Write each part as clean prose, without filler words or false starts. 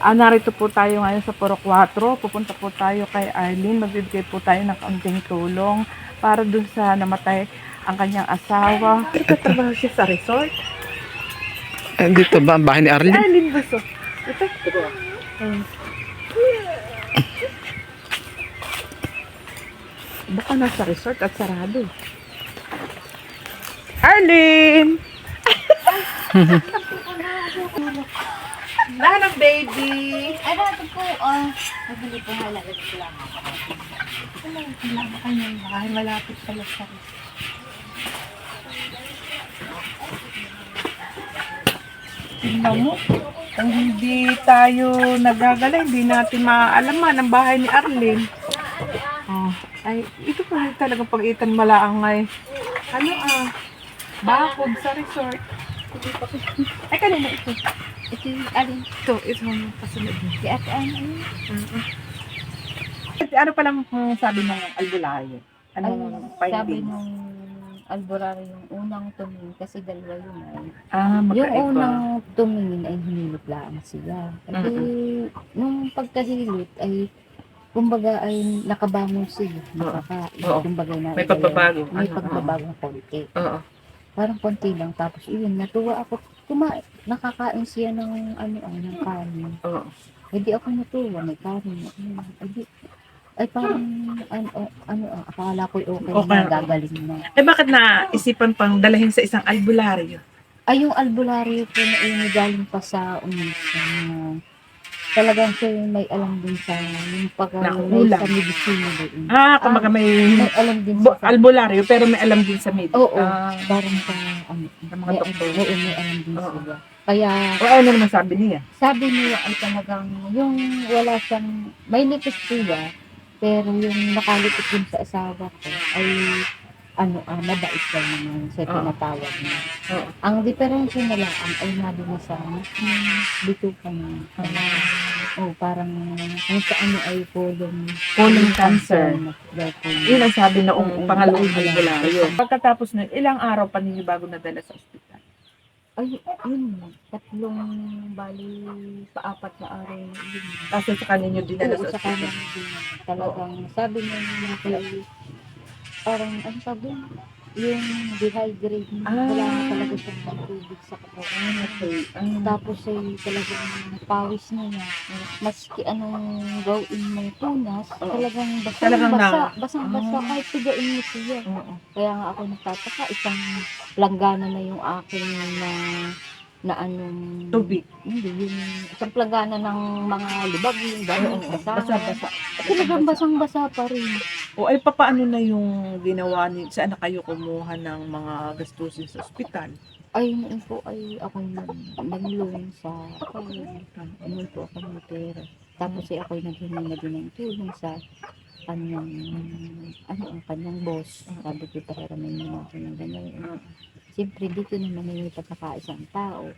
Narito po tayo ngayon sa Puro 4. Pupunta po tayo kay Arlene. Magbibigay po tayo ng kaunting tulong para dun sa namatay ang kanyang asawa. Nagtatrabaho siya sa resort. Dito ba ang bahay ni Arlene? Arlene Buso. Ito. Baka nasa resort at sarado. Arlene! Nanang baby! Ay, dati po, nabili po halaga ko lang ako. Wala ba kayo bahay? Malapit pala sa Tingnan mo, kung hindi tayo nagagala, hindi natin maaalaman ang bahay ni Arlene. Oh, ay, ito po yung talagang pag-itan malaang ay, bakod sa resort. Ay, kanina ito. ito yung alin. Ito ang kasunod mo. Di ate ano yun? Ano pa lang sabi ng albularyo? Anong Sabi findings? nung albularyo yung unang tumingin kasi dalawa yun ay. Magkaiba. Yung unang tumingin ay hinilip lang siya. Kasi nung pagkahilip ay kumbaga ay nakabangon siya. Nakakain. Oo. Kumbaga na May pagbabago. May pagbabagong konti. Oo. Parang konti lang. Tapos yun, natuwa ako. Nakakain siya ng ng kanin. Oo. Hindi ako natuwa, may kanin. Ay parang, akala ko okay na, gagaling na. Eh bakit naisipan pang dalahin sa isang albularyo? Ay, yung albularyo po na yun, galing pa sa umisa. Talagang siya yung may alam din sa, yung Nakukulang. sa medicina doon. Kumbaga may May alam din sa, albularyo pero may alam din sa med. oo, parang sa, mga doktor. may alam din Oo. sila. Kaya, Ano naman sabi niya? sabi niya ay talagang yung wala siyang, may lipis siya, pero yung nakalipit din sa asawa ko ay mabait daw naman siya tinatawag niya. Oo. Ang diferensya na lang ay nabi na sa dito ka na. Parang kung sa ay Colon cancer. Yun ang sabi noong Oo, pangalawang oo. albularyo. Pagkatapos nun, ilang araw pa ninyo bago nadala sa ospital? Ay, yun. 3 bali, paapat na araw na yun. Kasi sa kanya nyo dinala Oo, sa sa kanya ospital. din. Talagang sabi niya parang, sabi yung dehydrate niya. Wala na talaga siyang tubig sa katawan. Tapos ay talagang pawis niya. Maski anong gawin mong punas, talagang basang-basa kahit tigain mo siya. Kaya nga ako nagtataka, isang planggana na yung akin na Tubig. hindi, yung isang planggana ng mga libag, yung gano'n, Basa-basa. talagang basang-basa pa rin. O ay papaano na yung ginawa ni saan na kayo kumuha ng mga gastusin sa ospital? Ay, noon po ay ako nag-loan sa noon po ako ng pera. Tapos ay ako naghingi na din ng tulong sa kanyang, ang kanyang boss. Sabi ko, pakiramay mo natin ng ganyan. Siyempre, dito naman may pagkakaisang tao.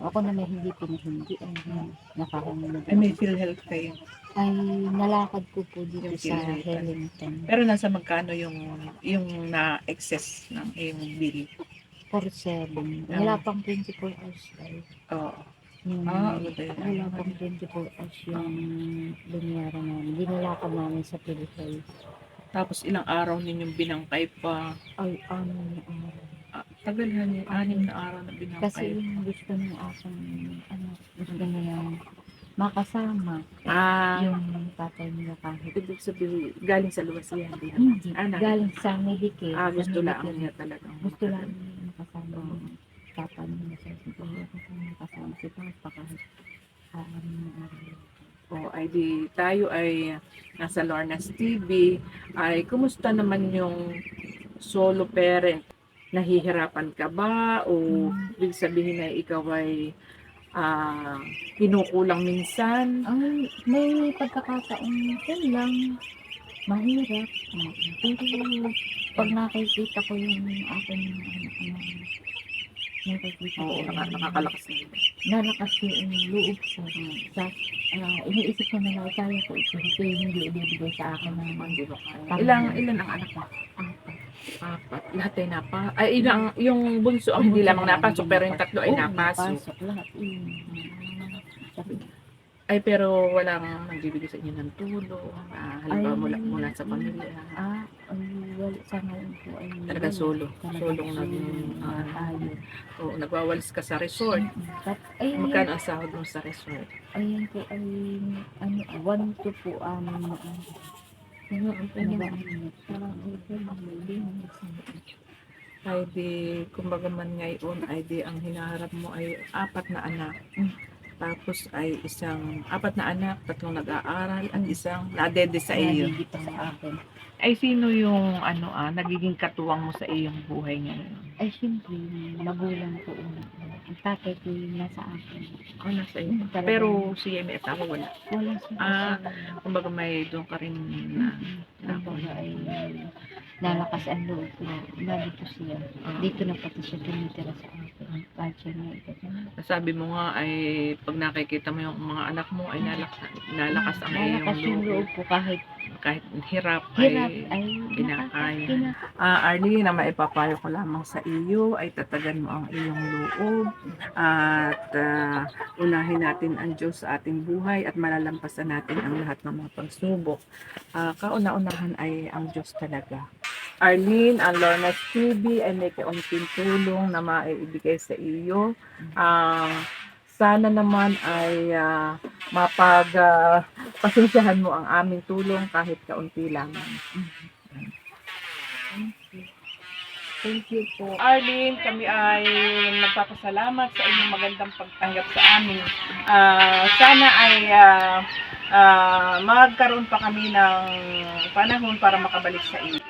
Ako na may hindi pinahindi. Ay may PhilHealth kayo. Ay nalakad ko po dito Yung sa PhilHealth. Hellington. Pero nasa magkano yung na-excess ng iyong bill? 47. Wala pang 24 hours tayo. Oo. Wala pang 24 hours yung bunyara namin. Dinalakad namin sa Philippines. Tapos ilang araw ninyong binangkay pa? Ay, na araw. Tagalhan niyo, 6 na araw na binangkay. Kasi yung gusto ng aking gusto niya makasama. Yung tatay niya kahit. Ibig sabihin, galing sa luwas yan. Hindi. Galing sa Medicare. Gusto lang niya talaga. Gusto lang niya makasama. Tatay niya sa makasama si Papa kahit ay di tayo ay nasa Lorna's TV. Ay, kumusta naman yung solo parent? Nahihirapan ka ba? O ibig sabihin na ikaw ay kinukulang minsan? Ay, may pagkakataon ko lang. Mahirap. Pero pag nakikita ko yung aking nakikita ko. Nakakalakas na yun. Nalakas yung loob sa iniisip ko na kaya ko ito. Ito yung hindi ibibigay sa akin ng Ilan ang anak mo? Apat. Lahat ay ay, ilang, yung bunso ang hindi lamang napasok, pero yung tatlo ay Oo, napasok. napasok lahat. Sabi, Ay, pero walang nagbibigay sa inyo ng tulong. Halimbawa, Ay, mula sa pamilya. ay, wala sa ngayon po ay Talaga wala. solo. Talagang Solong tayo. Oo, nagwawalis ka sa resort. Ay, Magkano ang sahod mo sa resort? ayan po ay, ano, 1 to po, amin na. Ay di, kumbaga man ngayon, ay di ang hinaharap mo ay 4 na anak. Tapos ay apat na anak, 3 nag-aaral, at isang nadede sa iyo. Nalilito sa akin. Ay sino yung nagiging katuwang mo sa iyong buhay ngayon? Ay, siyempre, magulang ko una. Ang tatay ko yung nasa akin. Nasa iyo. Talagang- Pero siya may asawa, wala. Wala siya kasi. Kumbaga may doon ka rin na Kumbaga ay nalakas ang loob ko. Nandito siya. Dito na pati siya tumitira sa akin. Kahit siya na ito. sabi mo nga ay pag nakikita mo yung mga anak mo ay nalakas ang iyong Nalakas yung loob. loob ko kahit Kahit hirap ay kinakaya. Arlie, na maipapayo ko lamang sa iyo ay tatagan mo ang iyong loob at unahin natin ang Diyos sa ating buhay at malalampasan natin ang lahat ng mga pagsubok. Kauna-unahan ay ang Diyos talaga. Arlene, ang Lorna's TV ay may kaunting tulong na maibigay sa iyo. Sana naman ay pasensyahan mo ang aming tulong kahit kaunti lang. thank you po. Arlene, kami ay nagpapasalamat sa inyong magandang pagtanggap sa amin. Sana ay magkaroon pa kami ng panahon para makabalik sa iyo.